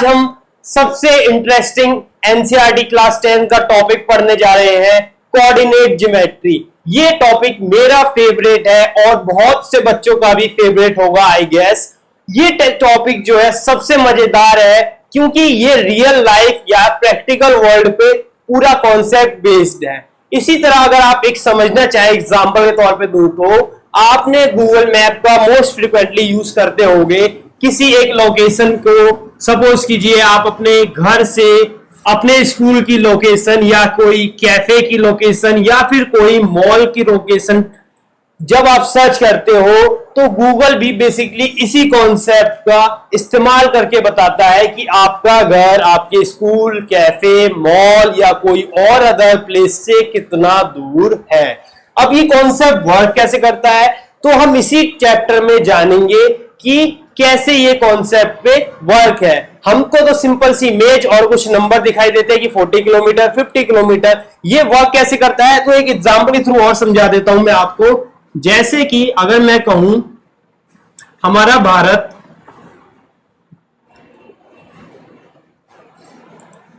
आज हम सबसे इंटरेस्टिंग एनसीईआरटी क्लास 10 का टॉपिक पढ़ने जा रहे हैं, कोऑर्डिनेट ज्योमेट्री। ये टॉपिक मेरा फेवरेट है और बहुत से बच्चों का भी फेवरेट होगा आई गेस। ये टॉपिक जो है सबसे मजेदार है क्योंकि ये रियल लाइफ या प्रैक्टिकल वर्ल्ड पे पूरा कॉन्सेप्ट बेस्ड है। इसी तरह अगर आप एक समझना चाहे एग्जांपल के तौर पे दूं तो आपने गूगल मैप का मोस्ट फ्रिक्वेंटली यूज करते होंगे किसी एक लोकेशन को। सपोज कीजिए आप अपने घर से अपने स्कूल की लोकेशन या कोई कैफे की लोकेशन या फिर कोई मॉल की लोकेशन जब आप सर्च करते हो तो गूगल भी बेसिकली इसी कॉन्सेप्ट का इस्तेमाल करके बताता है कि आपका घर आपके स्कूल, कैफे, मॉल या कोई और अदर प्लेस से कितना दूर है। अब ये कॉन्सेप्ट वर्क कैसे करता है तो हम इसी चैप्टर में जानेंगे कि कैसे ये कॉन्सेप्ट पे वर्क है। हमको तो सिंपल सी इमेज और कुछ नंबर दिखाई देते हैं कि 40 किलोमीटर 50 किलोमीटर, ये वर्क कैसे करता है तो एक एग्जांपल के थ्रू और समझा देता हूं मैं आपको। जैसे कि अगर मैं कहूं हमारा भारत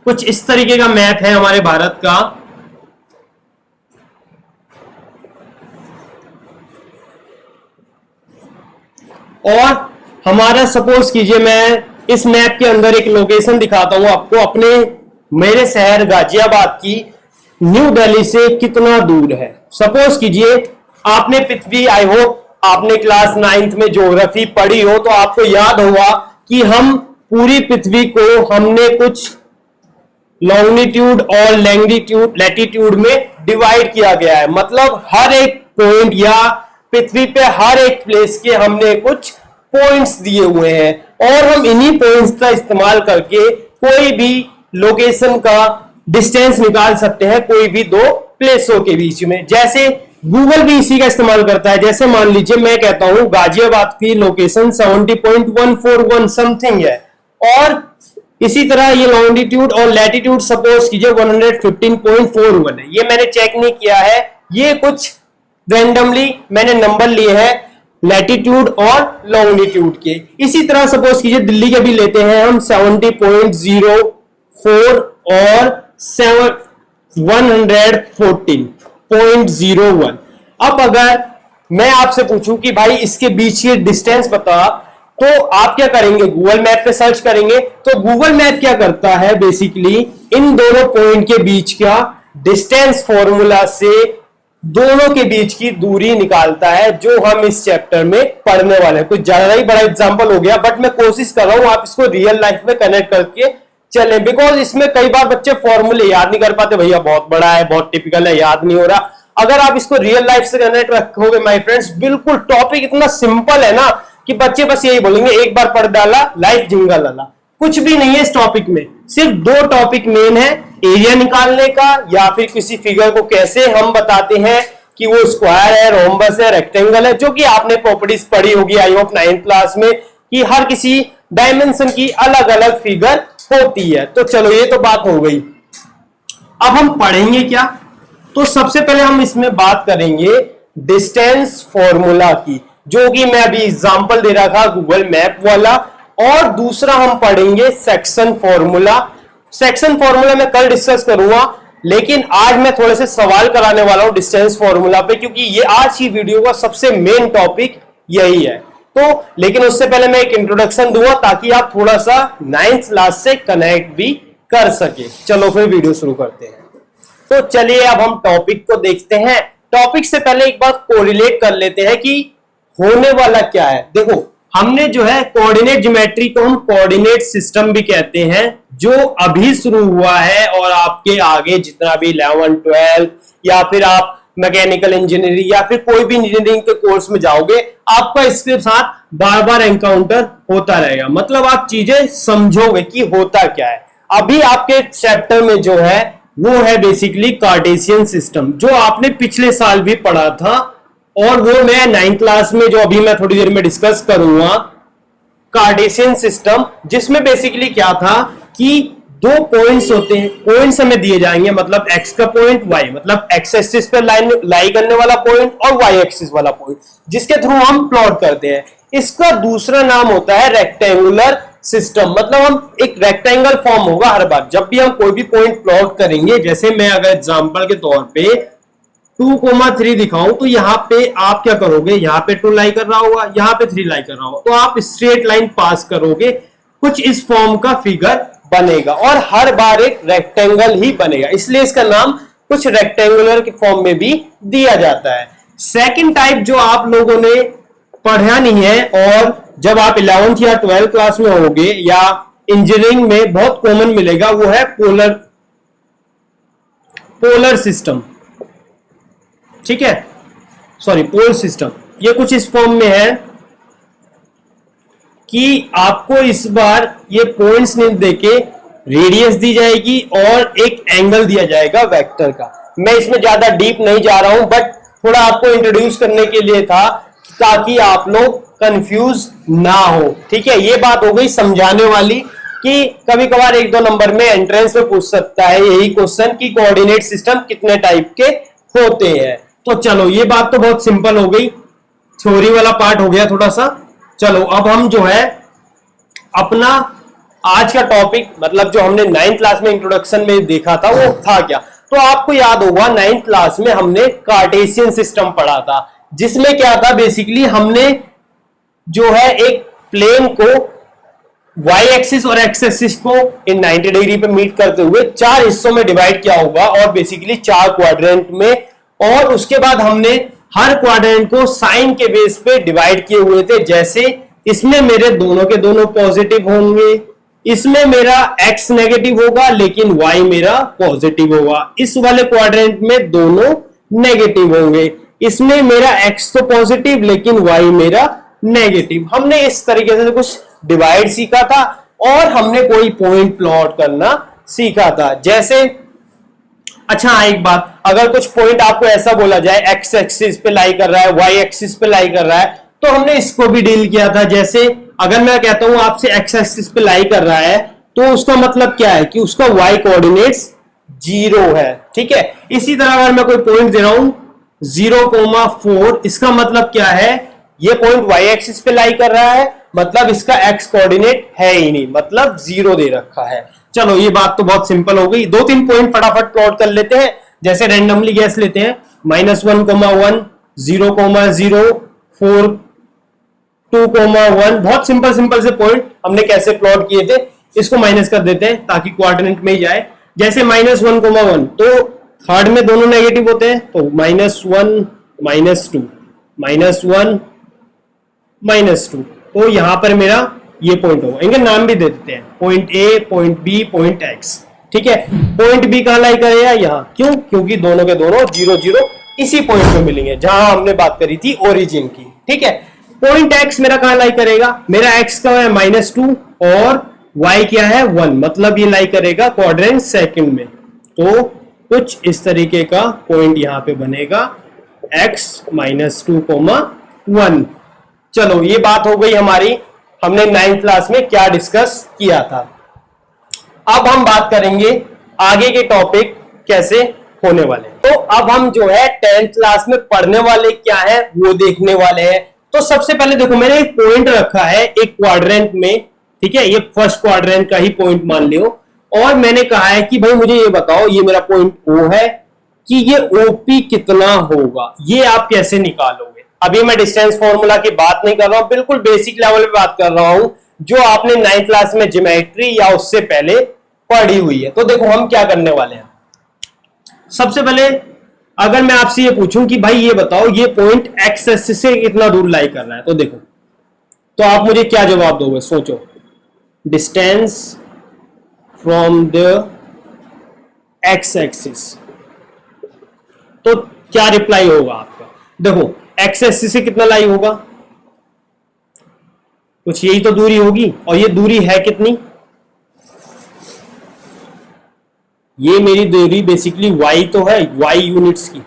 कुछ इस तरीके का मैप है हमारे भारत का, और हमारा सपोज कीजिए मैं इस मैप के अंदर एक लोकेशन दिखाता हूं आपको अपने मेरे शहर गाजियाबाद की न्यू दिल्ली से कितना दूर है। सपोज कीजिए आपने पृथ्वी, आई होप आपने क्लास 9th में ज्योग्राफी पढ़ी हो तो आपको याद होगा कि हम पूरी पृथ्वी को हमने कुछ लॉन्गिट्यूड और लैटिट्यूड में डिवाइड किया गया है। मतलब हर एक पॉइंट या पृथ्वी पे हर एक प्लेस के हमने कुछ पॉइंट्स दिए हुए हैं और हम इन्हीं पॉइंट्स का इस्तेमाल करके कोई भी लोकेशन का डिस्टेंस निकाल सकते हैं कोई भी दो प्लेसों के बीच में। जैसे गूगल भी इसी का इस्तेमाल करता है। जैसे मान लीजिए मैं कहता हूं गाजियाबाद की लोकेशन 70.141 समथिंग है और इसी तरह ये लॉन्गिट्यूड और लैटिट्यूड सपोज कीजिए 115.41 है। ये मैंने चेक नहीं किया है, ये कुछ रैंडमली मैंने नंबर लिए हैं लैटिट्यूड और लॉन्गिट्यूड के। इसी तरह सपोज कीजिए दिल्ली के भी लेते हैं हम 70.04 और 114.01। अब अगर मैं आपसे पूछूं कि भाई इसके बीच ये डिस्टेंस बता तो आप क्या करेंगे, गूगल मैप पे सर्च करेंगे। तो गूगल मैप क्या करता है बेसिकली इन दोनों पॉइंट के बीच का डिस्टेंस फॉर्मूला से दोनों के बीच की दूरी निकालता है, जो हम इस चैप्टर में पढ़ने वाले हैं। कुछ ज्यादा ही बड़ा एग्जांपल हो गया बट मैं कोशिश कर रहा हूं आप इसको रियल लाइफ में कनेक्ट करके चलें, बिकॉज इसमें कई बार बच्चे फॉर्मूले याद नहीं कर पाते, भैया बहुत बड़ा है बहुत टिपिकल है याद नहीं हो रहा। अगर आप इसको रियल लाइफ से कनेक्ट रखोगे माय फ्रेंड्स, बिल्कुल टॉपिक इतना सिंपल है ना कि बच्चे बस यही बोलेंगे एक बार पढ़ डाला लाइफ जिंगा लाला। कुछ भी नहीं है इस टॉपिक में, सिर्फ दो टॉपिक मेन है, एरिया निकालने का या फिर किसी फिगर को कैसे हम बताते हैं कि वो स्क्वायर है, रोम्बस है, रेक्टेंगल है, जो कि आपने प्रॉपर्टीज पढ़ी होगी आई होप 9th क्लास में कि हर किसी डायमेंशन की अलग अलग फिगर होती है। तो चलो ये तो बात हो गई। अब हम पढ़ेंगे क्या, तो सबसे पहले हम इसमें बात करेंगे डिस्टेंस फॉर्मूला की, जो कि मैं अभी एग्जांपल दे रहा था गूगल मैप वाला, और दूसरा हम पढ़ेंगे सेक्शन फॉर्मूला। सेक्शन फॉर्मूला मैं कल डिस्कस करूंगा लेकिन आज मैं थोड़े से सवाल कराने वाला हूं डिस्टेंस फॉर्मूला पे क्योंकि ये आज की वीडियो का सबसे मेन टॉपिक यही है। तो लेकिन उससे पहले मैं एक इंट्रोडक्शन दूंगा ताकि आप थोड़ा सा 9th क्लास से कनेक्ट भी कर सके। चलो फिर वीडियो शुरू करते हैं। तो चलिए अब हम टॉपिक को देखते हैं। टॉपिक से पहले एक बात कोरिलेट कर लेते हैं कि होने वाला क्या है। देखो हमने जो है कोऑर्डिनेट ज्योमेट्री को हम कोऑर्डिनेट सिस्टम भी कहते हैं, जो अभी शुरू हुआ है और आपके आगे जितना भी 11th 12th या फिर आप मैकेनिकल इंजीनियरिंग या फिर कोई भी इंजीनियरिंग के कोर्स में जाओगे आपका इसके साथ बार बार एनकाउंटर होता रहेगा। मतलब आप चीजें समझोगे कि होता क्या है। अभी आपके चैप्टर में जो है वो है बेसिकली कार्टेशियन सिस्टम, जो आपने पिछले साल भी पढ़ा था और वो मैं 9th क्लास में जो अभी मैं थोड़ी देर में डिस्कस करूंगा कार्टेशियन सिस्टम, जिसमें बेसिकली क्या था कि दो पॉइंट्स होते हैं, पॉइंट्स हमें दिए जाएंगे, मतलब एक्स का पॉइंट, वाई मतलब एक्स एक्सिस पर लाई करने वाला पॉइंट और वाई एक्सिस वाला पॉइंट, जिसके थ्रू हम प्लॉट करते हैं। इसका दूसरा नाम होता है रेक्टेंगुलर सिस्टम, मतलब हम एक रेक्टेंगल फॉर्म होगा हर बार जब भी हम कोई भी पॉइंट प्लॉट करेंगे। जैसे मैं अगर एग्जांपल के तौर पे 2,3 दिखाऊं तो यहाँ पे आप क्या करोगे, यहाँ पे 2 लाई कर रहा होगा, यहाँ पे 3 लाई कर रहा होगा, तो आप स्ट्रेट लाइन पास करोगे, कुछ इस फॉर्म का फिगर बनेगा और हर बार एक रेक्टेंगल ही बनेगा, इसलिए इसका नाम कुछ रेक्टेंगुलर के फॉर्म में भी दिया जाता है। सेकंड टाइप जो आप लोगों ने पढ़ा नहीं है और जब आप 11th या 12th क्लास में होगे या इंजीनियरिंग में बहुत कॉमन मिलेगा, वो है पोलर सिस्टम। ठीक है, सॉरी पोल सिस्टम। ये कुछ इस फॉर्म में है कि आपको इस बार ये पॉइंट्स नहीं देके रेडियस दी जाएगी और एक एंगल दिया जाएगा वेक्टर का। मैं इसमें ज्यादा डीप नहीं जा रहा हूं, बट थोड़ा आपको इंट्रोड्यूस करने के लिए था ताकि आप लोग कंफ्यूज ना हो। ठीक है, ये बात हो गई समझाने वाली कि कभी कभार 1-2 नंबर में एंट्रेंस में पूछ सकता है यही क्वेश्चन कि कोऑर्डिनेट सिस्टम कितने टाइप के होते हैं। तो चलो ये बात तो बहुत सिंपल हो गई, थ्योरी वाला पार्ट हो गया थोड़ा सा। चलो अब हम जो है अपना आज का टॉपिक, मतलब जो हमने 9th क्लास में इंट्रोडक्शन में देखा था वो था क्या। तो आपको याद होगा 9th क्लास में हमने कार्टेशियन सिस्टम पढ़ा था, जिसमें क्या था बेसिकली हमने जो है एक प्लेन को वाई एक्सिस और एक्स एक्सिस को इन 90 डिग्री पे मीट करते हुए 4 हिस्सों में डिवाइड किया होगा और बेसिकली 4 क्वाड्रेंट में, और उसके बाद हमने हर क्वाड्रेंट को साइन के बेस पे डिवाइड किए हुए थे। जैसे इसमें मेरे दोनों के दोनों पॉजिटिव होंगे, इसमें मेरा x नेगेटिव होगा लेकिन y मेरा पॉजिटिव होगा, इस वाले क्वाड्रेंट में दोनों नेगेटिव होंगे, इसमें मेरा x तो पॉजिटिव लेकिन y मेरा नेगेटिव। हमने इस तरीके से कुछ डिवाइड सीखा था और हमने कोई पॉइंट प्लॉट करना सीखा था। जैसे अच्छा एक बात, अगर कुछ पॉइंट आपको ऐसा बोला जाए x एक्सिस पे लाई कर रहा है, y एक्सिस पे लाई कर रहा है, तो हमने इसको भी डील किया था। जैसे अगर मैं कहता हूं आपसे x एक्सिस पे लाई कर रहा है तो उसका मतलब क्या है कि उसका y कोऑर्डिनेट्स 0 है। ठीक है, इसी तरह अगर मैं कोई पॉइंट दे रहा हूं 0,4, इसका मतलब क्या है, ये पॉइंट y एक्सिस पे लाई कर रहा है, मतलब इसका x कोऑर्डिनेट है ही नहीं, मतलब 0 दे रखा है। चलो ये बात तो बहुत सिंपल हो गई। 2-3 पॉइंट फटाफट प्लॉट कर लेते हैं। जैसे रैंडमली गैस लेते हैं, -1,1, 0,0, 4, 2,1, बहुत सिंपल से पॉइंट हमने कैसे प्लॉट किए थे, इसको माइनस कर देते हैं ताकि क्वाड्रेंट में ही जाए। जैसे -1,1, तो थर्ड में दोनों नेगेटिव होते हैं, तो -1, -2, -1, -2, तो यहां पर मेरा ये पॉइंट होगा। इनके नाम भी दे देते हैं, point a, point b, point x. ठीक है, पॉइंट बी कहां लाई करेगा, यहां। क्यों? क्योंकि दोनों के दोनों 0,0 इसी पॉइंट पे मिलेंगे जहां हमने बात करी थी ओरिजिन की। ठीक है, पॉइंट एक्स मेरा कहां लाई करेगा, मेरा एक्स का है -2 और वाई क्या है 1, मतलब ये लाई करेगा क्वाड्रेंट सेकंड में। तो कुछ इस तरीके का पॉइंट यहां पे बनेगा x -2,1। चलो ये बात हो गई हमारी, हमने 9th क्लास में क्या डिस्कस किया था। अब हम बात करेंगे आगे के टॉपिक कैसे होने वाले। तो अब हम जो है 10th क्लास में पढ़ने वाले क्या है वो देखने वाले हैं। तो सबसे पहले देखो, मैंने एक पॉइंट रखा है एक क्वाड्रेंट में। ठीक है, ये फर्स्ट क्वाड्रेंट का ही पॉइंट मान लियो, और मैंने कहा है कि भाई मुझे ये बताओ, ये मेरा पॉइंट O है, कि ये OP कितना होगा, ये आप कैसे निकालोगे। अभी मैं डिस्टेंस फॉर्मूला की बात नहीं कर रहा हूं, बिल्कुल बेसिक लेवल पे बात कर रहा हूं जो आपने 9th क्लास में ज्योमेट्री या उससे पहले पढ़ी हुई है। तो देखो हम क्या करने वाले हैं। सबसे पहले अगर मैं आपसे ये पूछूं कि भाई ये बताओ ये पॉइंट एक्स एक्सिस से कितना दूर लाई कर रहा है, तो देखो, तो आप मुझे क्या जवाब दोगे, सोचो। Distance from the x axis, तो क्या रिप्लाई होगा आपका। देखो एक्स एक्सिस से कितना लाई होगा, कुछ यही तो दूरी होगी, और ये दूरी है कितनी, ये मेरी दूरी बेसिकली y तो है, y यूनिट्स की।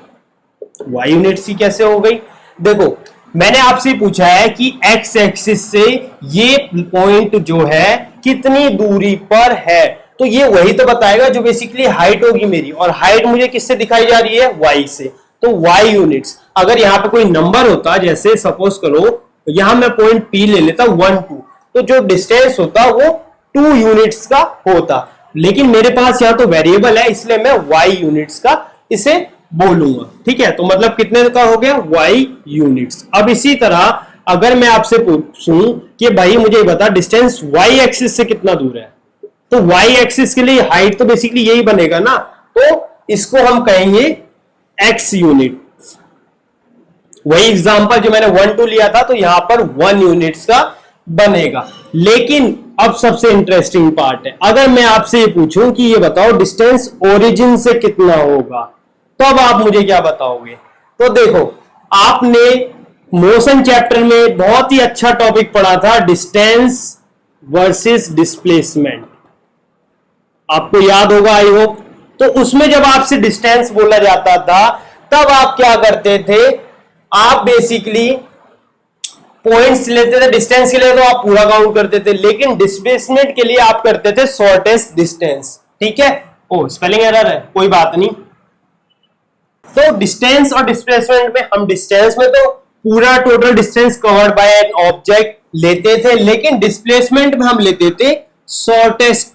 y यूनिट्स की कैसे हो गई, देखो मैंने आपसे पूछा है कि x एक्सिस से ये पॉइंट जो है कितनी दूरी पर है, तो ये वही तो बताएगा जो बेसिकली हाइट होगी मेरी, और हाइट मुझे किससे दिखाई जा रही है, y से, तो y यूनिट्स। अगर यहाँ पे कोई नंबर होता, जैसे सपोज करो यहां मैं पॉइंट P ले लेता 1, 2, तो तो जो डिस्टेंस होता वो 2 यूनिट्स का होता, लेकिन मेरे पास यहाँ तो वेरिएबल है इसलिए मैं y यूनिट्स का इसे बोलूंगा। ठीक है, तो मतलब कितने का हो गया y यूनिट्स। अब इसी तरह अगर मैं आपसे पूछूं कि भाई मुझे बता डिस्टेंस y एक्सिस से कितना दूर है, तो y एक्सिस के लिए हाइट तो बेसिकली यही बनेगा ना, तो इसको हम कहेंगे x यूनिट। वही एग्जांपल जो मैंने 1 2 लिया था, तो यहां पर 1 यूनिट्स का बनेगा। लेकिन अब सबसे इंटरेस्टिंग पार्ट है, अगर मैं आपसे ये पूछूं कि ये बताओ डिस्टेंस ओरिजिन से कितना होगा, तब आप मुझे क्या बताओगे? तो देखो, आपने मोशन चैप्टर में बहुत ही अच्छा टॉपिक पढ़ा था, डिस्टेंस वर्सेस डिस्प्लेसमेंट, आपको याद होगा आई होप। तो उसमें जब आपसे डिस्टेंस बोला जाता था तब आप क्या करते थे, आप बेसिकली पॉइंट्स लेते थे। डिस्टेंस के लिए तो आप पूरा काउंट करते थे, लेकिन डिस्प्लेसमेंट के लिए आप करते थे शॉर्टेस्ट डिस्टेंस। ठीक है, ओ स्पेलिंग एरर है, कोई बात नहीं। तो डिस्टेंस और डिस्प्लेसमेंट में हम डिस्टेंस में तो पूरा total distance covered by an object लेते थे, लेकिन डिस्प्लेसमेंट में हम लेते थे शॉर्टेस्ट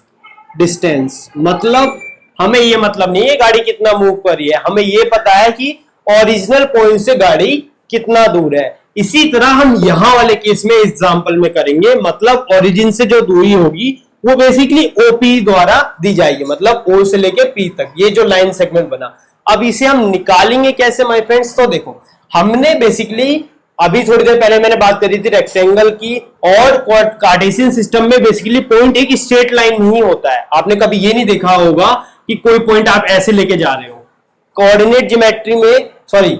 डिस्टेंस। मतलब हमें ये मतलब नहीं है गाड़ी कितना मूव कर रही है, हमें ये पता है कि ओरिजिनल पॉइंट से गाड़ी कितना दूर है। इसी तरह हम यहां वाले केस में एग्जांपल में करेंगे, मतलब ओरिजिन से जो दूरी होगी वो बेसिकली ओपी द्वारा दी जाएगी, मतलब ओ से लेके पी तक ये जो लाइन सेगमेंट बना। अब इसे हम निकालेंगे कैसे माय फ्रेंड्स? तो देखो, हमने बेसिकली अभी थोड़ी देर पहले मैंने बात करी थी रेक्टेंगल की, और कार्टेशियन सिस्टम में बेसिकली पॉइंट एक स्ट्रेट लाइन नहीं होता है। आपने कभी ये नहीं देखा होगा कि कोई पॉइंट आप ऐसे लेके जा रहे हो। कोऑर्डिनेट ज्योमेट्री में, सॉरी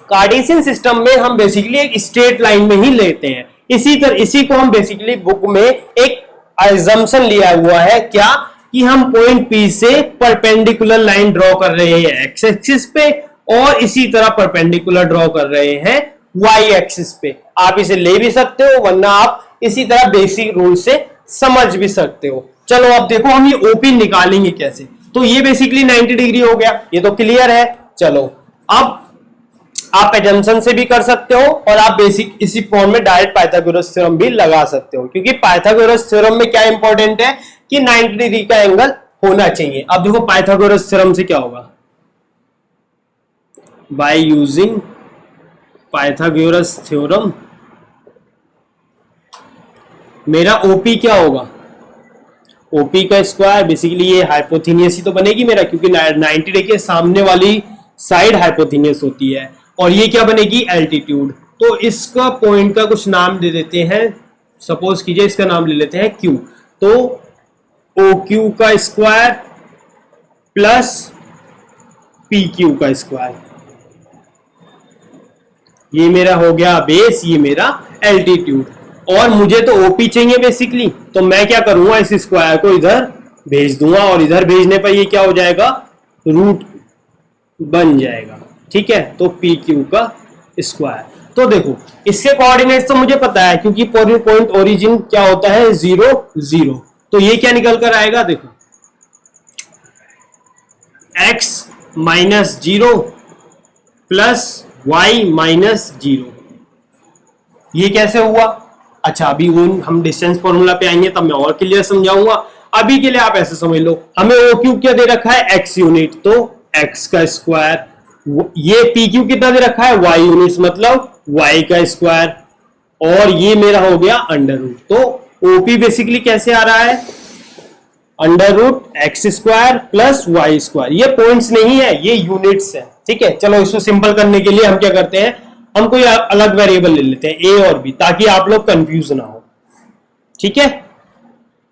कार्टेशियन सिस्टम में हम बेसिकली एक स्ट्रेट लाइन में ही लेते हैं। इसी को हम बेसिकली बुक में एक अजम्पशन लिया हुआ है, क्या कि हम पॉइंट P से परपेंडिकुलर लाइन ड्रॉ कर रहे हैं एक्स एक्सिस पे, और इसी तरह परपेंडिकुलर ड्रॉ कर रहे हैं वाई एक्सिस पे। आप इसे ले भी सकते हो, वरना आप इसी तरह बेसिक रूल से समझ भी सकते हो। चलो अब देखो हम ये ओपी निकालेंगे कैसे। तो ये बेसिकली 90 डिग्री हो गया, ये तो क्लियर है। चलो अब आप एजम्पशन से भी कर सकते हो, और आप बेसिक इसी फॉर्म में डायरेक्ट पाइथागोरस थ्योरम भी लगा सकते हो, क्योंकि पाइथागोरस थ्योरम में क्या इंपॉर्टेंट है कि 90 डिग्री का एंगल होना चाहिए। अब देखो पाइथागोरस थ्योरम से क्या होगा, बाय यूजिंग पाइथागोरस थ्योरम मेरा ओपी क्या होगा, ओपी का स्क्वायर, बेसिकली ये हाइपोथेनियस ही तो बनेगी मेरा, क्योंकि 90 डिग्री सामने वाली साइड हाइपोथेनियस होती है, और ये क्या बनेगी एल्टीट्यूड। तो इसका पॉइंट का कुछ नाम दे देते हैं, सपोज कीजिए इसका नाम ले लेते हैं क्यू। तो ओ क्यू का स्क्वायर प्लस पी क्यू का स्क्वायर, ये मेरा हो गया बेस, ये मेरा एल्टीट्यूड। और मुझे तो ओपी चाहिए बेसिकली, तो मैं क्या करूंगा, इस स्क्वायर को इधर भेज दूंगा, और इधर भेजने पर ये क्या हो जाएगा, रूट बन जाएगा। ठीक है, तो पी क्यू का स्क्वायर। तो देखो इसके कोऑर्डिनेट्स तो मुझे पता है, क्योंकि पॉइंट ओरिजिन क्या होता है 0 0। तो ये क्या निकल कर आएगा, देखो x minus 0 plus y minus 0। ये कैसे हुआ? अच्छा अभी हम डिस्टेंस फॉर्मूला पे आएंगे तब मैं और क्लियर समझाऊंगा। अभी के लिए आप ऐसे समझ लो, हमें ओ क्यू क्या दे रखा है x यूनिट, तो x का स्क्वायर, ये पी क्यू कितना दे रखा है y यूनिट्स, मतलब y का स्क्वायर, और ये मेरा हो गया अंडर रूट। तो ओपी बेसिकली कैसे आ रहा है, under root x square plus y square. ये पॉइंट्स नहीं है, ये यूनिट्स है। ठीक है, चलो इसको सिंपल करने के लिए हम क्या करते हैं, हम कोई अलग वेरिएबल ले लेते हैं ए और बी, ताकि आप लोग कंफ्यूज ना हो। ठीक है,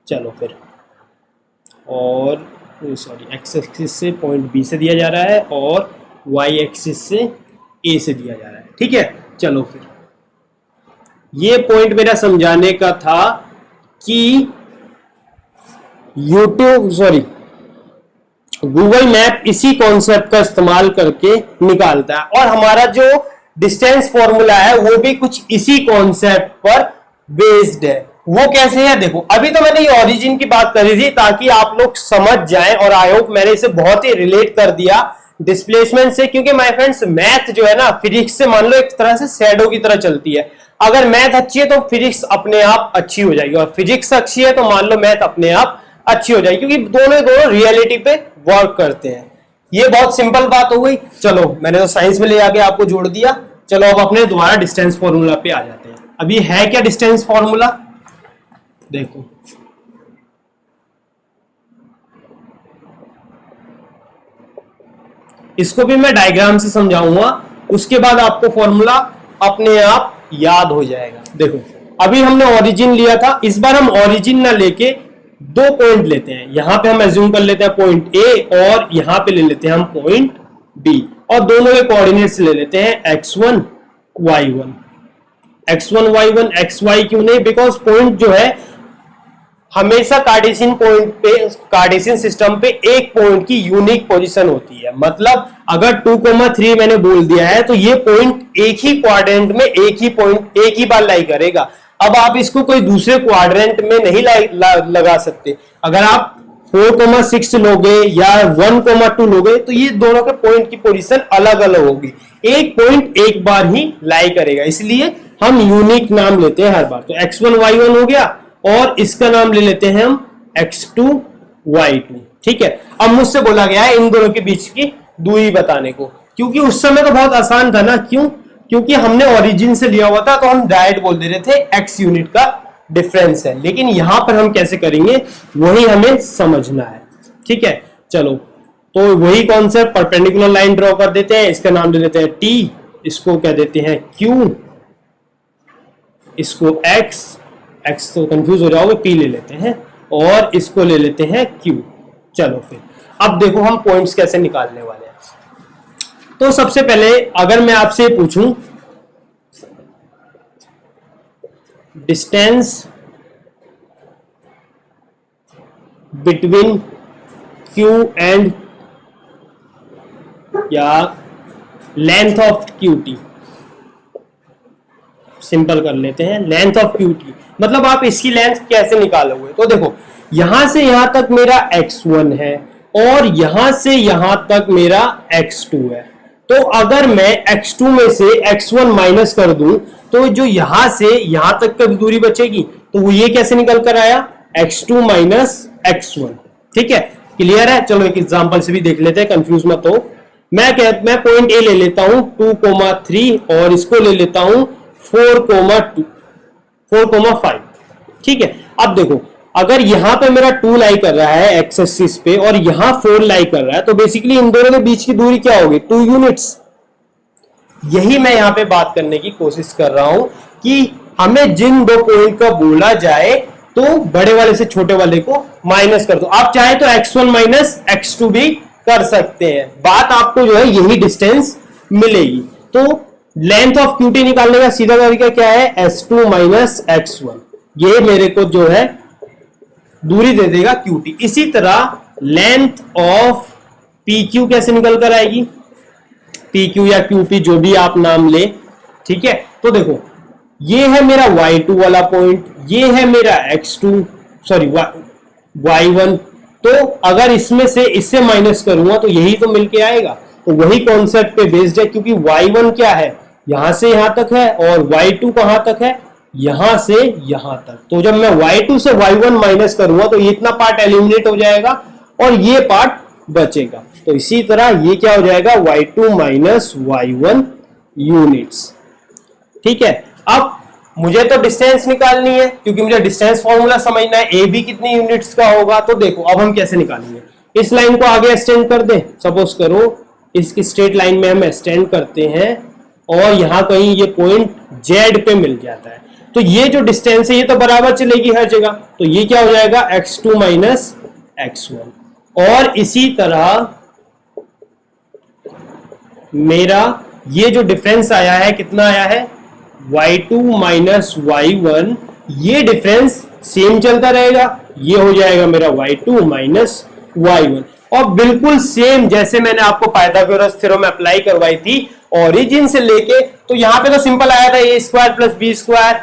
चलो फिर, और सॉरी एक्स एक्सिस से पॉइंट बी से दिया जा रहा है, और वाई एक्सिस से ए से दिया जा रहा है। ठीक है, चलो फिर ये पॉइंट मेरा समझाने का था कि यूट्यूब गूगल मैप इसी कॉन्सेप्ट का इस्तेमाल करके निकालता है, और हमारा जो डिस्टेंस फॉर्मूला है वो भी कुछ इसी कॉन्सेप्ट पर बेस्ड है। वो कैसे है, देखो अभी तो मैंने ये ओरिजिन की बात करी थी ताकि आप लोग समझ जाएं, और आई होप मैंने इसे बहुत ही रिलेट कर दिया डिस्प्लेसमेंट से, क्योंकि माय फ्रेंड्स मैथ जो है ना फिजिक्स से मान लो एक तरह से शैडो की तरह चलती है। अगर मैथ अच्छी है तो फिजिक्स अपने आप अच्छी हो जाएगी, और फिजिक्स अच्छी है तो मान लो मैथ अपने आप अच्छी हो जाएगी, क्योंकि दोनों रियलिटी पे वर्क करते हैं। ये बहुत सिंपल बात हो गई। चलो मैंने तो साइंस में ले आके आपको जोड़ दिया। चलो अब अपने दोबारा डिस्टेंस फॉर्मूला पे आ जाते हैं। अभी है क्या डिस्टेंस फॉर्मूला, देखो इसको भी मैं डायग्राम से समझाऊंगा, उसके बाद आपको फॉर्मूला अपने आप याद हो जाएगा। देखो अभी हमने ओरिजिन लिया था, इस बार हम ओरिजिन ना लेके दो पॉइंट लेते हैं। यहां पे हम एज्यूम कर लेते हैं पॉइंट ए, और यहां पे ले लेते हैं हम पॉइंट बी, और दोनों के कोऑर्डिनेट्स ले लेते हैं x1 y1। x1 y1 xy क्यों नहीं, बिकॉज पॉइंट जो है हमेशा कार्टेशियन पॉइंट पे, कार्टेशियन सिस्टम पे एक पॉइंट की यूनिक पोजीशन होती है। मतलब अगर 2,3 मैंने बोल दिया है तो ये पॉइंट एक ही क्वाड्रेंट में एक ही बार लाई करेगा। अब आप इसको कोई दूसरे क्वाड्रेंट में नहीं लगा सकते। अगर आप 4,6 लोगे या 1,2 लोगे तो ये दोनों के पॉइंट की पोजीशन अलग अलग होगी, एक पॉइंट एक बार ही लाई करेगा, इसलिए हम यूनिक नाम लेते हैं हर बार। तो x1 y1 हो गया, और इसका नाम ले लेते हैं हम x2 y2। ठीक है, अब मुझसे बोला गया है इन दोनों के बीच की दूरी बताने को, क्योंकि उस समय तो बहुत आसान था ना, क्यों, क्योंकि हमने ओरिजिन से लिया हुआ था, तो हम डायरेक्ट बोल दे रहे थे x यूनिट का डिफरेंस है। लेकिन यहां पर हम कैसे करेंगे वही हमें समझना है। ठीक है, चलो तो वही कॉन्सेप्ट, परपेंडिकुलर लाइन ड्रॉ कर देते हैं, इसका नाम ले लेते हैं t, इसको क्या देते हैं q, इसको x तो कंफ्यूज हो जाओगे, p ले लेते हैं, और इसको ले लेते हैं q। चलो फिर अब देखो हम पॉइंट्स कैसे निकालने वाले हैं। तो सबसे पहले अगर मैं आपसे पूछूं डिस्टेंस बिटवीन q एंड या लेंथ ऑफ QT, सिंपल कर लेते हैं, लेंथ ऑफ QT मतलब आप इसकी लेंथ कैसे निकालोगे। तो देखो यहां से यहां तक मेरा x1 है, और यहां से यहां तक मेरा x2 है। तो अगर मैं x2 में से x1 माइनस कर दूं तो जो यहां से यहां तक की दूरी बचेगी, तो वो ये कैसे निकल कर आया, x2 माइनस x1। ठीक है, क्लियर है। चलो एक एग्जांपल से भी देख लेते हैं, कंफ्यूज मत हो। मैं पॉइंट ए ले लेता हूं 2,3, और इसको ले लेता हूं 4,5। ठीक है, अब देखो अगर यहां पे मेरा 2 लाई कर रहा है एक्स एक्सिस पे, और यहां 4 लाई कर रहा है, तो बेसिकली इन दोनों के बीच की दूरी क्या होगी, 2 यूनिट्स। यही मैं यहां पे बात करने की कोशिश कर रहा हूं कि हमें जिन दो पॉइंट का बोला जाए तो बड़े वाले से छोटे वाले को माइनस कर दो। आप चाहे तो x1 माइनस x2 भी कर सकते हैं, बात आपको जो है यही डिस्टेंस मिलेगी। तो लेंथ ऑफ QT निकालने का सीधा तरीका क्या है, S2 माइनस x1, ये मेरे को जो है दूरी दे देगा QT। इसी तरह लेंथ ऑफ PQ कैसे निकल कर आएगी, PQ या QP जो भी आप नाम ले। ठीक है, तो देखो ये है मेरा y2 वाला पॉइंट, ये है मेरा y1। तो अगर इसमें से इससे माइनस करूंगा तो यही तो मिलके आएगा। तो वही कॉन्सेप्ट पे बेस्ड है, क्योंकि y1 क्या है, यहां से यहां तक है, और y2 कहां तक है, यहां से यहां तक। तो जब मैं y2 से y1 माइनस करूंगा तो ये इतना पार्ट एलिमिनेट हो जाएगा और ये पार्ट बचेगा। तो इसी तरह ये क्या हो जाएगा, y2 माइनस y1 यूनिट्स। ठीक है, अब मुझे तो डिस्टेंस निकालनी है, क्योंकि मुझे डिस्टेंस फॉर्मूला समझना है, ए बी कितनी यूनिट्स का होगा। तो देखो अब हम कैसे निकालेंगे, इस लाइन को आगे एक्सटेंड कर दे, सपोज करो इसकी स्ट्रेट लाइन में हम एक्सटेंड करते हैं, और यहां कहीं ये पॉइंट जेड पे मिल जाता है। तो ये जो डिस्टेंस है ये तो बराबर चलेगी हर जगह, तो ये क्या हो जाएगा, x2 माइनस x1। और इसी तरह मेरा ये जो डिफरेंस आया है, कितना आया है, y2 माइनस y1, ये डिफरेंस सेम चलता रहेगा, ये हो जाएगा मेरा y2 माइनस y1। और बिल्कुल सेम जैसे मैंने आपको पाइथागोरस थ्योरम अप्लाई करवाई थी ओरिजिन से लेके, तो यहां पे तो सिंपल आया था a² प्लस b²।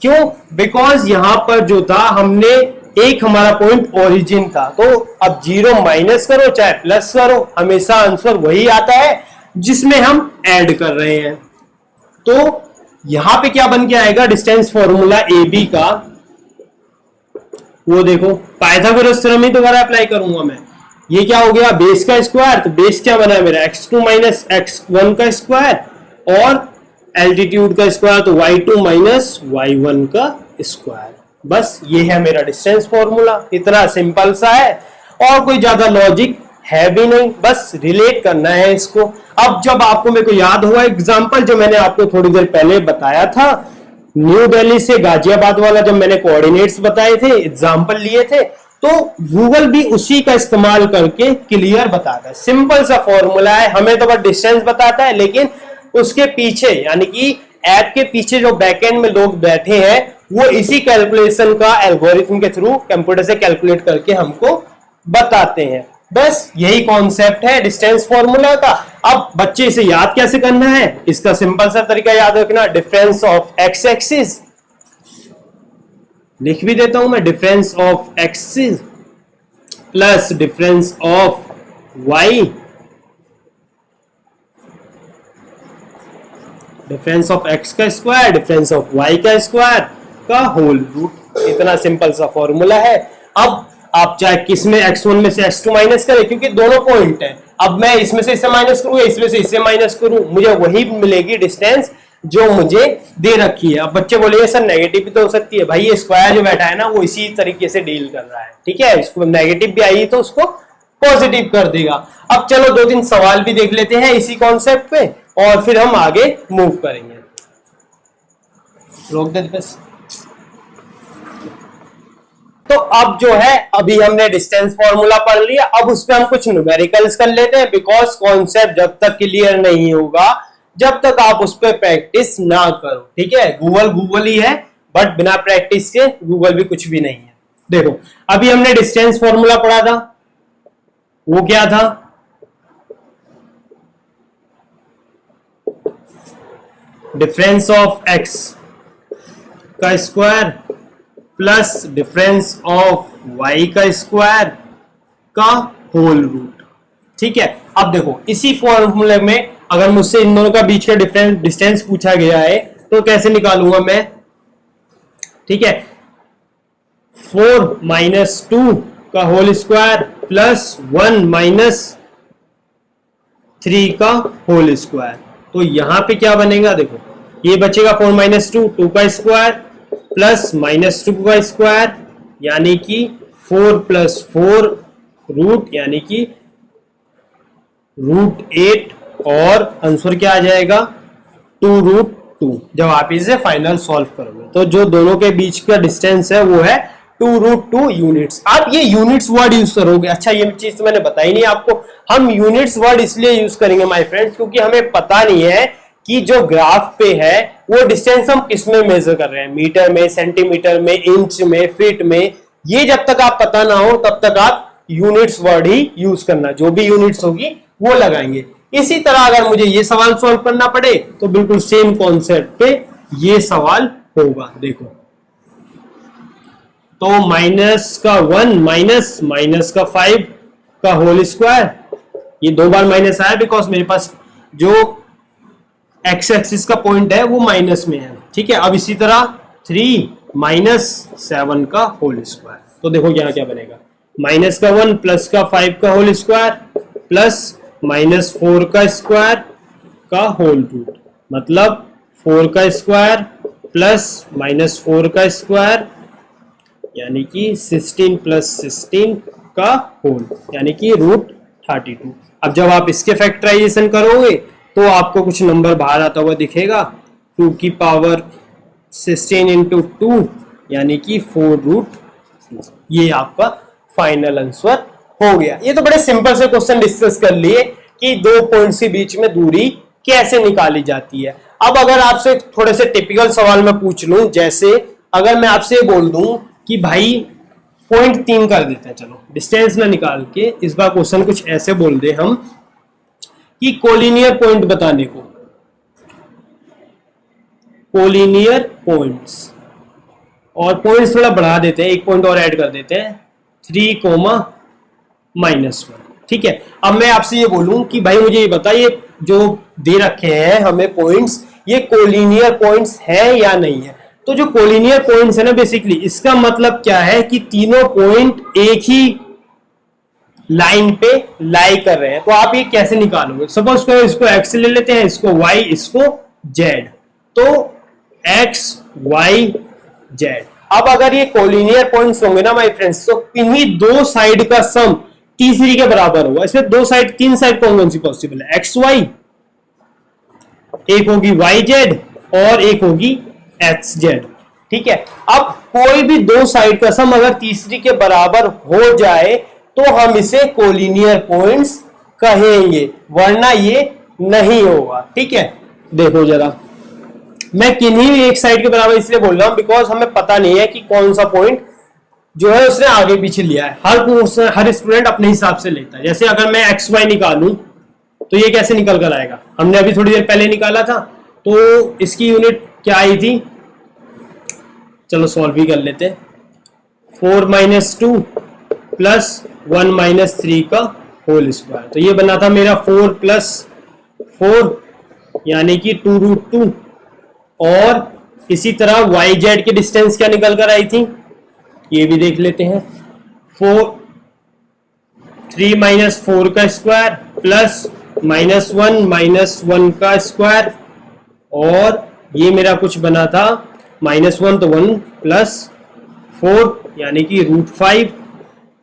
क्यों, बिकॉज यहां पर जो था हमने एक हमारा पॉइंट ओरिजिन था। तो अब 0 माइनस करो चाहे प्लस करो, हमेशा आंसर वही आता है जिसमें हम ऐड कर रहे हैं। तो यहां पे क्या बन के आएगा, डिस्टेंस फॉर्मूला ए बी का, वो देखो पाइथागोरस थ्योरम ही दोबारा अप्लाई करूंगा मैं। ये क्या हो गया, बेस का स्क्वायर, तो बेस क्या बना है मेरा x2 माइनस x1 का स्क्वायर, और एल्टीट्यूड का स्क्वायर तो y2 माइनस y1 का स्क्वायर। बस ये है मेरा डिस्टेंस फॉर्मूला, इतना सिंपल सा है और कोई ज्यादा लॉजिक है भी नहीं, बस रिलेट करना है इसको। अब जब आपको मेरे को याद हुआ एग्जांपल जो मैंने आपको थोड़ी देर पहले बताया था, न्यू दिल्ली से गाजियाबाद वाला, जब मैंने कोऑर्डिनेट्स बताए थे, एग्जांपल लिए थे, तो गूगल भी उसी का इस्तेमाल करके क्लियर बताता है। सिंपल सा फॉर्मूला है, हमें तो बस डिस्टेंस बताता है, लेकिन उसके पीछे यानी कि ऐप के पीछे जो बैकएंड में लोग बैठे हैं वो इसी कैलकुलेशन का एल्गोरिथम के थ्रू कंप्यूटर से कैलकुलेट करके हमको बताते हैं। बस यही कॉन्सेप्ट है डिस्टेंस फॉर्मूला का। अब बच्चे इसे याद कैसे करना है, इसका सिंपल सा तरीका याद रखना, डिफरेंस ऑफ एक्स एक्सिस, लिख भी देता हूं मैं, difference of axis plus difference of y, difference of x का स्क्वायर डिफरेंस ऑफ वाई का स्क्वायर का होल रूट। इतना सिंपल सा फॉर्मूला है। अब आप चाहे किसमें x1 में से x2 माइनस करें, क्योंकि दोनों पॉइंट है, अब मैं इसमें से इससे माइनस करूं या इसमें से इससे माइनस करूं, मुझे वही मिलेगी डिस्टेंस जो मुझे दे रखी है। अब बच्चे बोलेंगे सर नेगेटिव भी तो हो सकती है, भाई ये स्क्वायर जो बैठा है ना वो इसी तरीके से डील कर रहा है, ठीक है, इसको नेगेटिव भी आई तो उसको पॉजिटिव कर देगा। अब चलो 2-3 सवाल भी देख लेते हैं इसी कॉन्सेप्ट पे और फिर हम आगे मूव करेंगे। रोक दे बस। तो अब जो है, अभी हमने डिस्टेंस फॉर्मूला पढ़ लिया, अब उस पर हम कुछ न्यूमेरिकल्स कर लेते हैं, बिकॉज कॉन्सेप्ट जब तक क्लियर नहीं होगा जब तक आप उस पर प्रैक्टिस ना करो, ठीक है। गूगल गूगल ही है, बट बिना प्रैक्टिस के गूगल भी कुछ भी नहीं है। देखो अभी हमने डिस्टेंस फॉर्मूला पढ़ा था, वो क्या था, डिफरेंस ऑफ एक्स का square plus difference of y का स्क्वायर का होल रूट, ठीक है। अब देखो इसी फॉर्मूले में अगर मुझसे इन दोनों का बीच का डिस्टेंस पूछा गया है तो कैसे निकालूंगा मैं, ठीक है, 4 माइनस 2 का होल स्क्वायर प्लस 1 माइनस 3 का होल स्क्वायर। तो यहां पे क्या बनेगा, देखो ये बचेगा 4 माइनस 2, 2 का स्क्वायर प्लस माइनस 2 का स्क्वायर यानी कि 4 प्लस 4 रूट यानी कि रूट 8 और आंसर क्या आ जाएगा 2 रूट 2। जब आप इसे फाइनल सॉल्व करोगे तो जो दोनों के बीच का डिस्टेंस है वो है 2 रूट 2 यूनिट्स। आप ये यूनिट्स वर्ड यूज करोगे, अच्छा ये चीज तो मैंने बताई नहीं आपको, हम यूनिट्स वर्ड इसलिए यूज करेंगे माय फ्रेंड्स क्योंकि हमें पता नहीं है कि जो ग्राफ पे है वो डिस्टेंस हम किस में मेजर कर रहे हैं, मीटर में, सेंटीमीटर में, इंच में, फीट में। ये जब तक आप पता ना हो तब तक आप यूनिट्स वर्ड ही यूज करना, जो भी यूनिट्स होगी वो लगाएंगे। इसी तरह अगर मुझे ये सवाल सॉल्व करना पड़े तो बिल्कुल सेम कॉन्सेप्ट पे ये सवाल होगा। देखो तो माइनस का 1 माइनस माइनस का 5 का होल स्क्वायर, ये 2 बार माइनस आया बिकॉज मेरे पास जो एक्स एक्सिस का पॉइंट है वो माइनस में है, ठीक है। अब इसी तरह 3 माइनस 7 का होल स्क्वायर, तो देखो यहाँ क्या बनेगा, माइनस का 1 प्लस का 5 का होल स्क्वायर प्लस माइनस 4 का स्क्वायर का होल रूट, मतलब 4 का स्क्वायर प्लस माइनस 4 का स्क्वायर यानी कि 16 प्लस 16 का होल यानी कि रूट 32। अब जब आप इसके फैक्टराइजेशन करोगे तो आपको कुछ नंबर बाहर आता हुआ दिखेगा, 2 की पावर 16 इंटू 2 यानी कि 4 रूट 2। ये आपका फाइनल आंसर हो गया। ये तो बड़े सिंपल से क्वेश्चन डिस्कस कर लिए कि 2 पॉइंट्स के बीच में दूरी कैसे निकाली जाती है। अब अगर आपसे थोड़े से टिपिकल सवाल मैं पूछ लूं, जैसे अगर मैं आपसे बोल दूं कि भाई पॉइंट 3 कर देते हैं, चलो डिस्टेंस ना निकाल के, इस बार क्वेश्चन कुछ ऐसे बोल दे हम कि कोलिनियर पॉइंट बताने को, कोलिनियर पॉइंट्स और पॉइंट्स थोड़ा बढ़ा देते हैं, एक पॉइंट और ऐड कर देते हैं, 3, -1। ठीक है, अब मैं आपसे ये बोलूं कि भाई मुझे ये बताइए जो दे रखे हैं हमें पॉइंट्स, ये कोलिनियर पॉइंट्स है या नहीं है। तो जो कोलिनियर पॉइंट्स है ना, बेसिकली इसका मतलब क्या है कि तीनों पॉइंट एक ही लाइन पे लाई कर रहे हैं। तो आप ये कैसे निकालोगे? सपोज करो इसको x ले लेते हैं, इसको y, इसको z। तो x y z। अब अगर ये कोलिनियर पॉइंट्स होंगे ना माय फ्रेंड्स, तो इन्हीं दो साइड का सम तीसरी के बराबर होगा। इसमें दो साइड, तीन साइड कौन सी पॉसिबल है? एक्स वाई, एक होगी वाई जेड और एक होगी एक्स जेड। ठीक है, अब कोई भी दो साइड का सम अगर तीसरी के बराबर हो जाए तो हम इसे कोलिनियर पॉइंट्स कहेंगे, वरना ये नहीं होगा। ठीक है, देखो जरा, मैं किन्हीं भी एक साइड के बराबर इसलिए बोल रहा हूं बिकॉज हमें पता नहीं है कि कौन सा पॉइंट जो है उसने आगे पीछे लिया है। हर स्टूडेंट अपने हिसाब से लेता है। जैसे अगर मैं एक्स वाई निकालूं तो ये कैसे निकल कर आएगा? हमने अभी थोड़ी देर पहले निकाला था, तो इसकी यूनिट क्या आई थी? चलो सॉल्व भी कर लेते हैं। 4 - 2 + 1 - 3 का होल स्क्वायर। तो ये बना था मेरा 4 + 4 यानी कि 2√2। और इसी तरह वाई जेड की डिस्टेंस क्या निकल कर आई थी, ये भी देख लेते हैं। 3 - 4 का स्क्वायर प्लस -1 - 1 का स्क्वायर, और ये मेरा कुछ बना था -1 तो 1 + 4 यानी कि √5।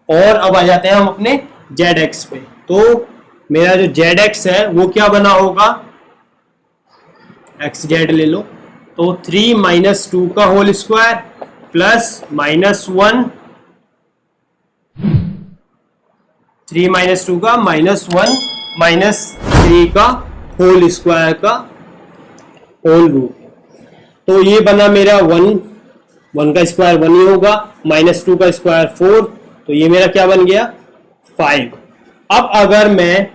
और अब आ जाते हैं हम अपने ZX पे। तो मेरा जो ZX है वो क्या बना होगा? XZ ले लो, तो 3 - 2 का होल स्क्वायर प्लस -1, 3 - 2 का -1 - 3 का होल स्क्वायर का होल रूट। तो ये बना मेरा 1 का स्क्वायर 1 ही होगा, -2 का स्क्वायर 4, तो ये मेरा क्या बन गया? 5। अब अगर मैं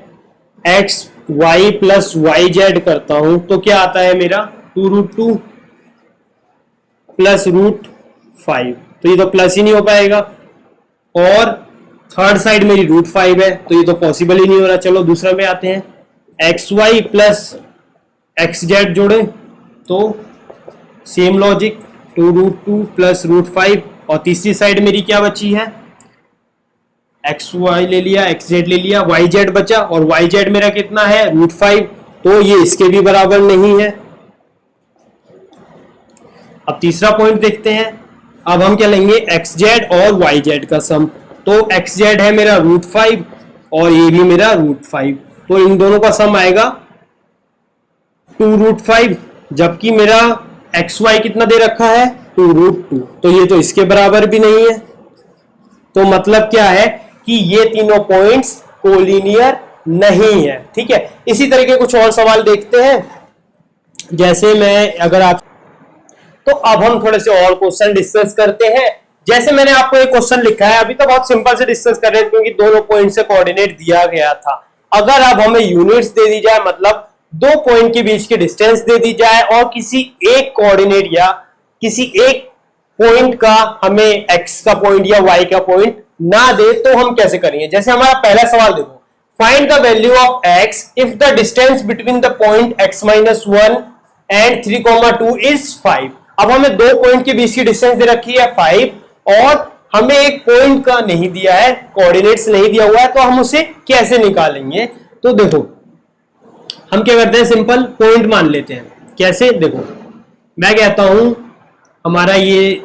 x y + yz करता हूं तो क्या आता है मेरा? 2√2 + √5। तो ये तो प्लस ही नहीं हो पाएगा, और थर्ड साइड मेरी √5 है, तो ये तो पॉसिबल ही नहीं हो रहा। चलो दूसरा में आते हैं, xy + xz जोड़े तो सेम लॉजिक, 2√2 + √5। और तीसरी साइड मेरी क्या बची है? xy ले लिया, xz ले लिया, yz बचा, और yz मेरा कितना है? √5। तो ये इसके भी बराबर नहीं है। अब तीसरा पॉइंट देखते हैं। अब हम क्या लेंगे? xz और yz का सम। तो xz है मेरा √5 और ये भी मेरा √5, तो इन दोनों का सम आएगा 2√5, जबकि मेरा xy कितना दे रखा है? 2√2। तो ये तो इसके बराबर भी नहीं है। तो मतलब क्या है कि ये तीनों पॉइंट्स कोलिनियर नहीं है। ठीक है, इसी तरह के कुछ और सवाल देखते हैं। जैसे मैं अगर आप, तो अब हम थोड़े से और क्वेश्चन डिस्कस करते हैं। जैसे मैंने आपको एक क्वेश्चन लिखा है, अभी तो बहुत सिंपल से डिस्कस कर रहे हैं क्योंकि दोनों पॉइंट से कोऑर्डिनेट दिया गया था। अगर अब हमें यूनिट्स दे दी जाए, मतलब दो पॉइंट के बीच की डिस्टेंस दे दी जाए, और किसी एक कोऑर्डिनेट या किसी एक पॉइंट का हमें x का पॉइंट या y का पॉइंट ना दे, तो हम कैसे करेंगे? जैसे हमारा पहला सवाल देखो, find the value of x if the distance between the point x - 1 and 3,2 is 5। अब हमें दो पॉइंट के बीच की डिस्टेंस दे रखी है 5, और हमें एक पॉइंट का नहीं दिया है, कोऑर्डिनेट्स नहीं दिया हुआ है, तो हम उसे कैसे निकालेंगे? तो देखो हम क्या करते हैं, सिंपल पॉइंट मान लेते हैं। कैसे? देखो मैं कहता हूं हमारा ये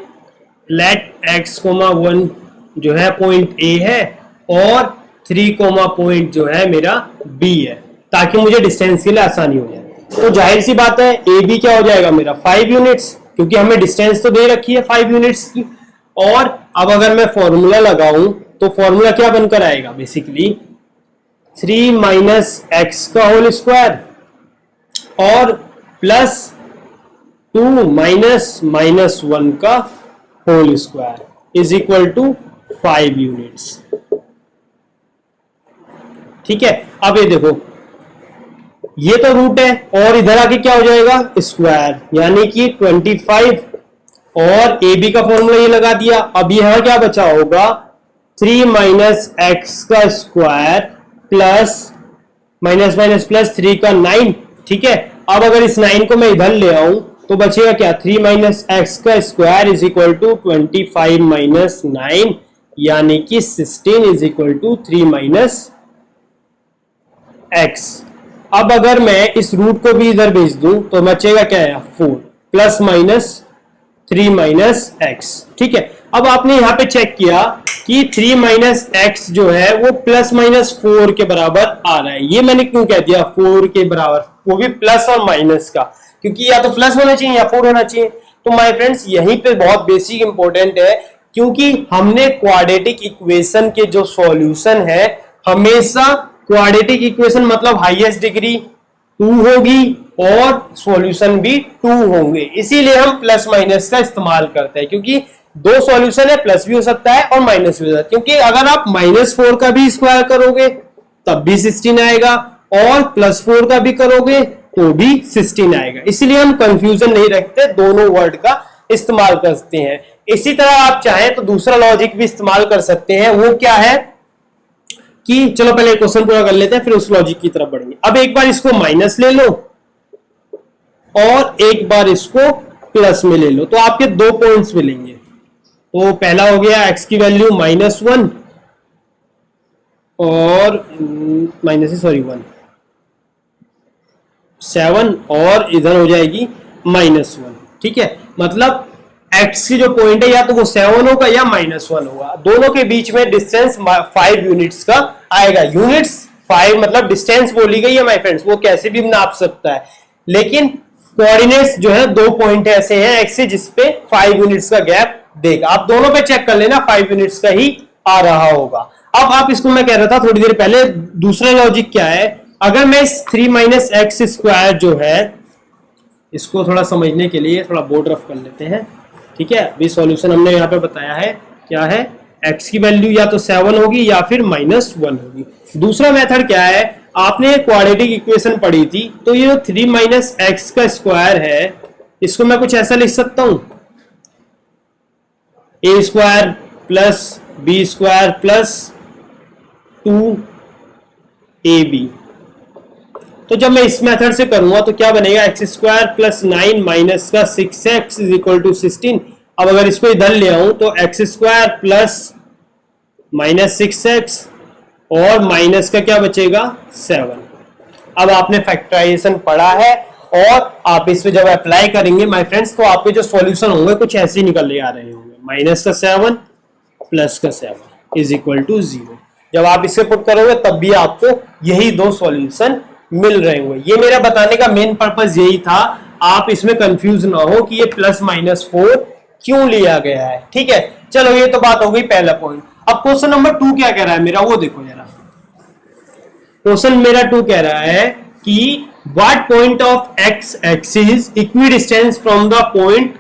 लेट x, 1 जो है पॉइंट A है, और 3, पॉइंट जो है मेरा B है, ताकि मुझे डिस्टेंस के लिए आसानी हो जाए। तो जाहिर सी बात है ए बी क्या हो जाएगा मेरा? 5 यूनिट्स, क्योंकि हमें डिस्टेंस तो दे रखी है 5 यूनिट्स की। और अब अगर मैं फॉर्मूला लगाऊं तो फॉर्मूला क्या बनकर आएगा? बेसिकली 3 - x का होल स्क्वायर और प्लस 2 - -1 का whole square is equal to 5 units. ठीक है, अब ये देखो ये तो रूट है, और इधर आके क्या हो जाएगा? स्क्वायर, यानी कि 25 और ए बी का फॉर्मूला ये लगा दिया। अब यहां क्या बचा होगा, 3 माइनस एक्स का square plus minus minus plus 3 का 9। ठीक है, अब अगर इस 9 को मैं इधर ले आऊं तो बचेगा क्या, 3 माइनस एक्स का square is equal to 25 minus 9, यानी कि 16 is equal to 3 minus x. अब अगर मैं इस रूट को भी इधर भेज दूं तो बचेगा क्या है, 4 प्लस माइनस 3 माइनस एक्स। ठीक है, अब आपने यहां पे चेक किया कि 3 माइनस एक्स जो है वो प्लस माइनस 4 के बराबर आ रहा है। ये मैंने क्यों कह दिया 4 के बराबर, वो भी प्लस और माइनस का, क्योंकि या तो प्लस होना चाहिए या 4 होना चाहिए। तो माय फ्रेंड्स यहीं पे बहुत बेसिक इंपॉर्टेंट है, क्योंकि हमने क्वाड्रेटिक इक्वेशन के जो सॉल्यूशन है हमेशा क्वाड्रेटिक इक्वेशन मतलब हाईएस्ट डिग्री 2 होगी और सॉल्यूशन भी 2 होंगे, इसीलिए हम प्लस माइनस का इस्तेमाल करते हैं, क्योंकि दो सॉल्यूशन है, प्लस भी हो सकता है और माइनस भी हो सकता है। क्योंकि अगर आप -4 का भी स्क्वायर करोगे तब भी 16 आएगा और +4 का भी करोगे तो भी 16 आएगा, इसलिए हम कंफ्यूजन नहीं रखते, दोनों वर्ड का इस्तेमाल करते हैं। इसी तरह आप चाहें तो दूसरा लॉजिक भी इस्तेमाल कर सकते हैं, वो क्या है कि चलो पहले क्वेश्चन पूरा कर लेते हैं फिर उस लॉजिक की तरफ बढ़ेंगे। अब एक बार इसको माइनस ले लो और एक बार इसको प्लस में ले लो, तो आपके 2 पॉइंट्स मिलेंगे। तो पहला हो गया x की वैल्यू -1 और -1 7 और इधर हो जाएगी -1। ठीक है, मतलब x की जो पॉइंट है या तो वो 7 होगा या -1 होगा, दोनों के बीच में डिस्टेंस 5 यूनिट्स का आएगा। यूनिट्स 5 मतलब डिस्टेंस बोली गई है माय फ्रेंड्स, वो कैसे भी नाप सकता है, लेकिन कोऑर्डिनेट्स जो है 2 पॉइंट ऐसे हैं x से जिसपे 5 यूनिट्स का गैप देगा। आप दोनों पे चेक कर लेना 5 यूनिट्स का ही आ रहा होगा। अब आप इसको मैं कह रहा था थोड़ी देर पहले, दूसरा लॉजिक क्या है, अगर मैं इस 3 माइनस एक्स स्क्वायर जो है इसको थोड़ा समझने के लिए थोड़ा बोर्ड रफ कर लेते हैं। ठीक है, अभी सॉल्यूशन हमने यहाँ पे बताया है क्या है, x की वैल्यू या तो 7 होगी या फिर -1 होगी। दूसरा मेथड क्या है, आपने क्वाड्रेटिक इक्वेशन पढ़ी थी, तो ये 3 माइनस एक्स का स्क्वायर है, इसको मैं कुछ ऐसा लिख सकता हूं, a square plus b square plus 2ab। तो जब मैं इस मेथड से करूंगा तो क्या बनेगा, एक्स स्क्वायर प्लस 9 माइनस का 6x इज इक्वल टू 16। अब अगर इसको इधर ले आऊं तो एक्स स्क्वायर प्लस -6x और माइनस का क्या बचेगा 7। अब आपने फैक्टराइजेशन पढ़ा है और आप इस पे जब अप्लाई करेंगे माय फ्रेंड्स तो आपके जो सॉल्यूशन होंगे कुछ ऐसे ही निकल आ रहे होंगे, माइनस का 7 प्लस का 7 इज इक्वल टू 0। जब आप इसे पुट करोगे तब भी आपको यही 2 सॉल्यूशन मिल रहे होंगे। ये मेरा बताने का मेन पर्पस यही था, आप इसमें कंफ्यूज ना हो कि ये +-4 क्यों लिया गया है। ठीक है, चलो ये तो बात हो गई पहला पॉइंट। अब क्वेश्चन नंबर 2 क्या कह रहा है मेरा, वो देखो जरा। क्वेश्चन मेरा 2 कह रहा है कि what point of x axis equidistance from the point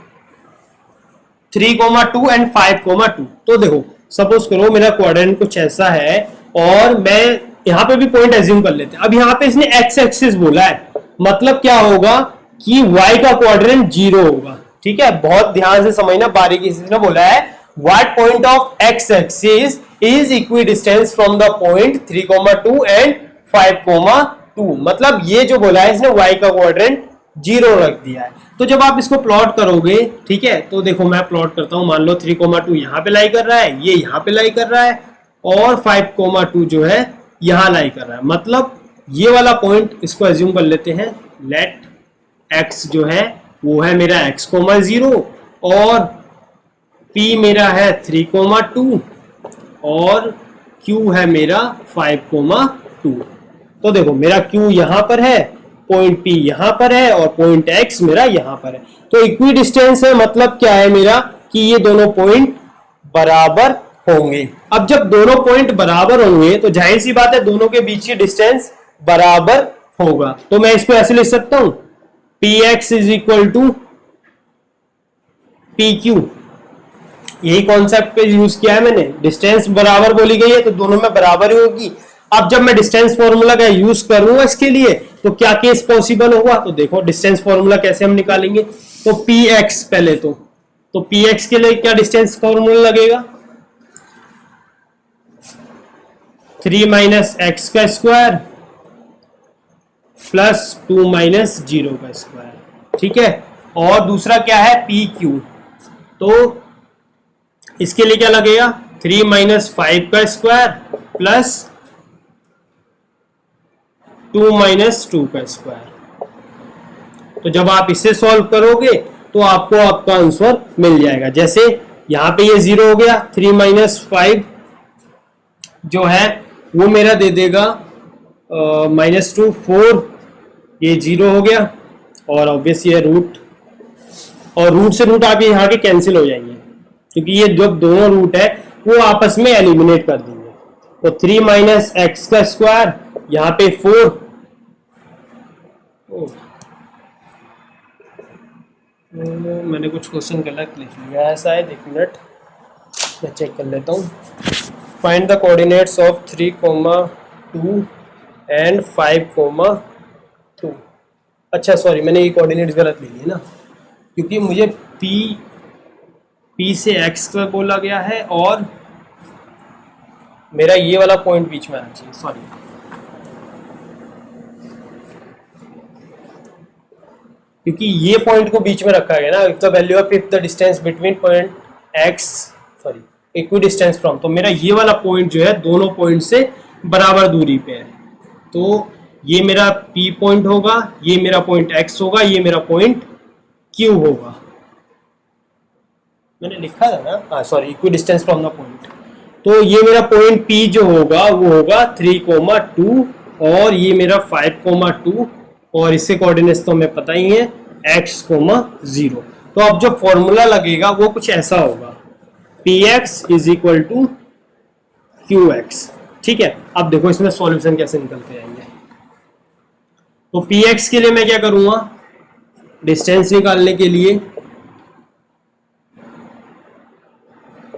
3,2 and 5,2। तो देखो सपोज करो मेरा क्वाड्रेंट कुछ ऐसा है और मैं यहां पे भी पॉइंट एज्यूम कर लेते हैं। अब यहां पे इसने एक्स एक्सिस बोला है, मतलब क्या होगा कि y का क्वाड्रेंट 0 होगा। ठीक है, बहुत ध्यान से समझना, बारीकी से बोला है what point of x axis is equidistance from the point 3,2 and 5,2। मतलब ये जो बोला है इसने y का क्वाड्रेंट 0 रख दिया है। तो जब आप इसको प्लॉट करोगे, ठीक है, तो देखो मैं प्लॉट करता हूं, मान लो 3,2 यहां पे लाई कर रहा है, ये यहां पे लाई कर रहा है और 5,2 जो है यहां लाई कर रहा है। मतलब ये वाला पॉइंट इसको एज्यूम कर लेते हैं, लेट x जो है वो है मेरा x, 0 और p मेरा है 3,2 और q है मेरा 5,2। तो देखो मेरा q यहां पर है, पॉइंट p यहां पर है और पॉइंट x मेरा यहां पर है। तो इक्वी डिस्टेंस है, मतलब क्या है मेरा कि ये दोनों पॉइंट बराबर होंगे। अब जब दोनों पॉइंट बराबर होंगे तो जाहिर सी बात है दोनों के बीच की डिस्टेंस बराबर होगा। तो मैं इसको ऐसे लिख सकता हूं, px is equal to pq। यही कॉन्सेप्ट पे यूज किया है मैंने, डिस्टेंस बराबर बोली गई है तो दोनों में बराबर ही होगी। अब जब मैं डिस्टेंस फॉर्मूला का यूज करूंगा इसके लिए तो क्या केस पॉसिबल होगा, तो देखो डिस्टेंस फॉर्मूला कैसे हम निकालेंगे। तो px पहले तो तो पी एक्स के लिए क्या डिस्टेंस फॉर्मूला लगेगा, 3 माइनस एक्स का स्क्वायर प्लस 2 माइनस 0 का स्क्वायर, ठीक है। और दूसरा क्या है, पी क्यू, तो इसके लिए क्या लगेगा, 3 माइनस 5 का स्क्वायर प्लस 2 माइनस 2 का स्क्वायर। तो जब आप इसे सॉल्व करोगे तो आपको आपका आंसर मिल जाएगा। जैसे यहां पे ये 0 हो गया, 3 माइनस 5 जो है वो मेरा दे देगा -2 4, ये 0 हो गया, और ऑब्वियस ये रूट, और रूट से रूट आप यहाँ के कैंसिल हो जाएंगे क्योंकि ये जो दोनों रूट है वो आपस में एलिमिनेट कर देंगे। तो 3 माइनस एक्स का स्क्वायर, यहाँ पे 4, मैंने कुछ क्वेश्चन गलत लिख लिया है शायद, 1 मिनट मैं चेक कर लेता हूँ। Find the coordinates of 3,2 and 5,2। अच्छा सॉरी, मैंने ये कोऑर्डिनेट्स गलत ले लिए ना, क्योंकि मुझे P से x का बोला गया है और मेरा ये वाला पॉइंट बीच में आना चाहिए, सॉरी। क्योंकि ये पॉइंट को बीच में रखा गया ना, if the value of if the distance between point x, sorry, equi distance from, तो मेरा ये वाला पॉइंट जो है दोनों पॉइंट से बराबर दूरी पे है, तो ये मेरा P पॉइंट होगा, ये मेरा पॉइंट x होगा, ये मेरा पॉइंट Q होगा। मैंने लिखा था ना, हाँ sorry, equi distance from the point. तो ये मेरा पॉइंट P जो होगा वो होगा 3,2 और ये मेरा 5,2, और इसके कोऑर्डिनेट्स तो हमें पता ही है x, 0। तो अब जो फॉर्मूला लगेगा वो कुछ ऐसा होगा, Px is equal to Qx, ठीक है। अब देखो इसमें सॉल्यूशन कैसे निकल के आएंगे। तो Px के लिए मैं क्या करूंगा, डिस्टेंस निकालने के लिए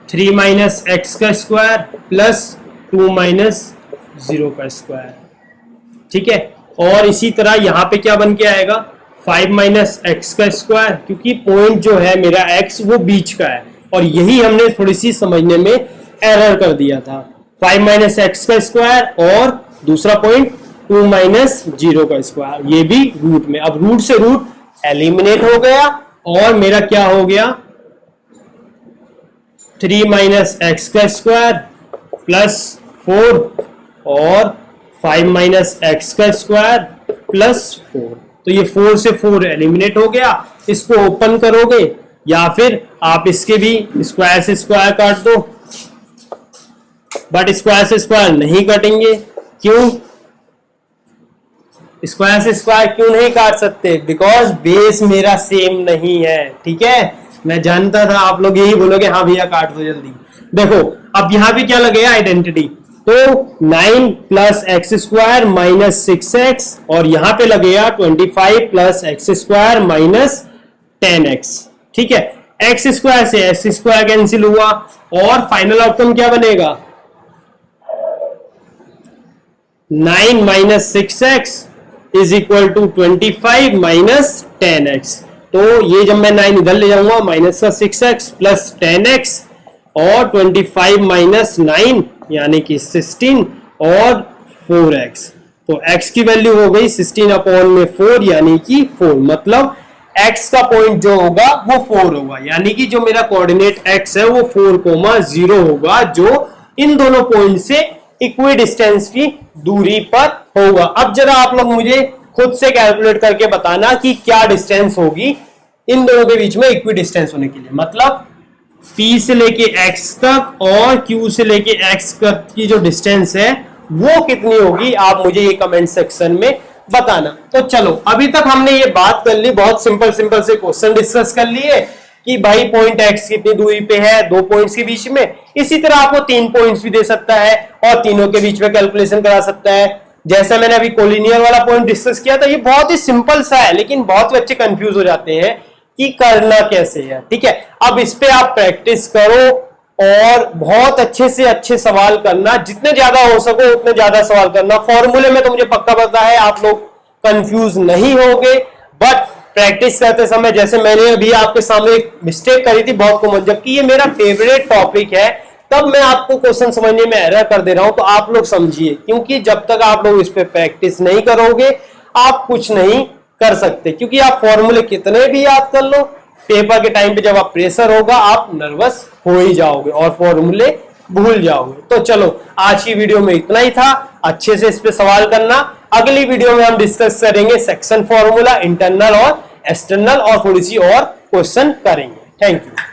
3 माइनस एक्स का स्क्वायर प्लस 2 माइनस 0 का स्क्वायर, ठीक है। और इसी तरह यहां पे क्या बन के आएगा, 5 माइनस एक्स का स्क्वायर, क्योंकि पॉइंट जो है मेरा x वो बीच का है, और यही हमने थोड़ी सी समझने में एरर कर दिया था। 5 माइनस एक्स का स्क्वायर और दूसरा पॉइंट 2 माइनस 0 का स्क्वायर, ये भी रूट में। अब रूट से रूट एलिमिनेट हो गया और मेरा क्या हो गया, 3 माइनस एक्स का स्क्वायर प्लस 4 और 5 माइनस एक्स का स्क्वायर प्लस 4। तो ये 4 से 4 एलिमिनेट हो गया। इसको ओपन करोगे या फिर आप इसके भी स्क्वायर से स्क्वायर काट दो, बट स्क्वायर से स्क्वायर नहीं काटेंगे। क्यों स्क्वायर से स्क्वायर क्यों नहीं काट सकते, बिकॉज बेस मेरा सेम नहीं है, ठीक है। मैं जानता था आप लोग यही बोलोगे, हाँ भैया काट दो जल्दी। देखो अब यहां भी क्या लगेगा, आइडेंटिटी, तो 9 plus x square minus 6x, और यहां पे लगेगा 25 plus x square minus 10x, ठीक है। एक्स स्क्वायर से एक्स स्क्वायर कैंसिल हुआ और फाइनल आउटकम क्या बनेगा, 9 minus 6x is equal to 25 minus 10x। तो ये जब मैं 9 इधर ले जाऊंगा, माइनस का 6x प्लस 10x और 25 माइनस 9 यानी कि 16 और 4x। तो x की वैल्यू हो गई 16 अपॉन में 4 यानी कि 4, मतलब x का पॉइंट जो होगा वो 4 होगा, यानी कि जो मेरा कोऑर्डिनेट x है वो 4,0 होगा, जो इन दोनों पॉइंट से इक्वी डिस्टेंस की दूरी पर होगा। अब जरा आप लोग मुझे खुद से कैलकुलेट करके बताना कि क्या डिस्टेंस होगी इन दोनों के बीच में इक्वी डिस्टेंस होने के लिए, मतलब P से लेके x तक और Q से लेके x तक की जो डिस्टेंस है वो कितनी होगी, आप मुझे ये कमेंट सेक्शन में बताना। तो चलो अभी तक हमने ये बात कर ली, बहुत सिंपल से क्वेश्चन डिस्कस कर लिए कि भाई पॉइंट x कितनी दूरी पे है दो पॉइंट्स के बीच में। इसी तरह आपको 3 पॉइंट्स भी दे सकता है और तीनों के बीच में कैलकुलेशन करा सकता है। जैसा मैंने अभी कोलिनियर वाला पॉइंट डिस्कस किया था, ये बहुत ही सिंपल सा है, लेकिन बहुत बच्चे कंफ्यूज हो जाते हैं कि करना कैसे है, ठीक है। अब इस पे आप प्रैक्टिस करो और बहुत अच्छे से अच्छे सवाल करना, जितने ज्यादा हो सको उतने ज्यादा सवाल करना। फॉर्मूले में तो मुझे पक्का पता है आप लोग कंफ्यूज नहीं होगे, बट प्रैक्टिस करते समय, जैसे मैंने अभी आपके सामने एक मिस्टेक करी थी बहुत कॉमन, जबकि ये मेरा फेवरेट टॉपिक है, तब मैं आपको क्वेश्चन समझने में एरर कर दे रहा हूं, तो आप लोग समझिए, क्योंकि जब तक आप लोग इस पे प्रैक्टिस नहीं करोगे आप कुछ नहीं कर सकते। क्योंकि आप फॉर्मूले कितने भी याद कर लो, पेपर के टाइम पे जब आप प्रेशर होगा आप नर्वस हो ही जाओगे और फॉर्मूले भूल जाओगे। तो चलो आज की वीडियो में इतना ही था, अच्छे से इस पे सवाल करना। अगली वीडियो में हम डिस्कस करेंगे सेक्शन फॉर्मूला, इंटरनल और एक्सटर्नल, और थोड़ी सी और क्वेश्चन करेंगे। Thank you.